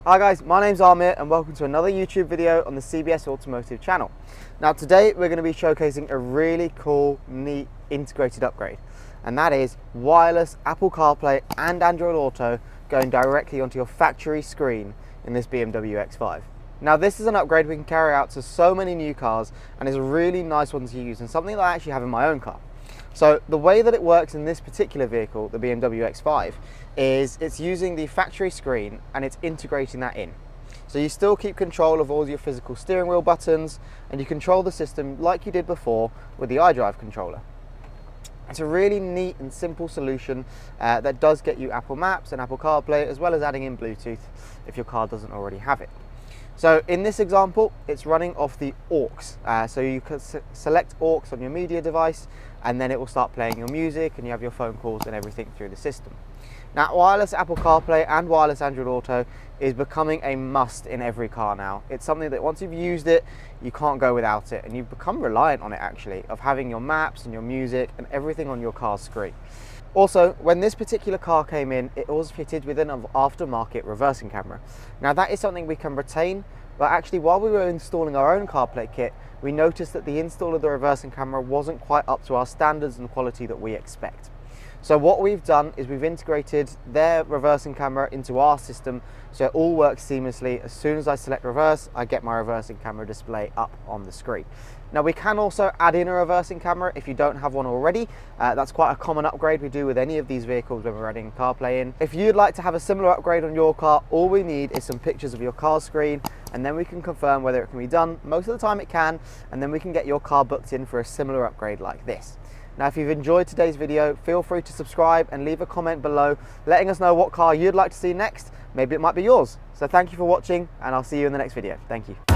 Hi guys, my name's Amir and welcome to another YouTube video on the CBS Automotive channel. Now today we're going to be showcasing a really cool, neat, integrated upgrade, and that is wireless Apple CarPlay and Android Auto going directly onto your factory screen in this BMW X5. Now this is an upgrade we can carry out to so many new cars and is a really nice one to use and something that I actually have in my own car. So the way that it works in this particular vehicle, the BMW X5, is it's using the factory screen and it's integrating that in. So you still keep control of all your physical steering wheel buttons and you control the system like you did before with the iDrive controller. It's a really neat and simple solution that does get you Apple Maps and Apple CarPlay, as well as adding in Bluetooth if your car doesn't already have it. So in this example, it's running off the aux. So you can select aux on your media device and then it will start playing your music and you have your phone calls and everything through the system. Now, wireless Apple CarPlay and wireless Android Auto is becoming a must in every car now. It's something that once you've used it, you can't go without it, and you've become reliant on it actually, of having your maps and your music and everything on your car's screen. Also, when this particular car came in, it was fitted with an aftermarket reversing camera. Now that is something we can retain, but actually while we were installing our own CarPlay kit, we noticed that the install of the reversing camera wasn't quite up to our standards and quality that we expect. So what we've done is we've integrated their reversing camera into our system so it all works seamlessly. As soon as I select reverse, I get my reversing camera display up on the screen. Now we can also add in a reversing camera if you don't have one already. That's quite a common upgrade we do with any of these vehicles when we're adding CarPlay in. If you'd like to have a similar upgrade on your car, all we need is some pictures of your car screen and then we can confirm whether it can be done. Most of the time it can, and then we can get your car booked in for a similar upgrade like this. Now if you've enjoyed today's video, feel free to subscribe and leave a comment below letting us know what car you'd like to see next. Maybe it might be yours. So thank you for watching and I'll see you in the next video. Thank you.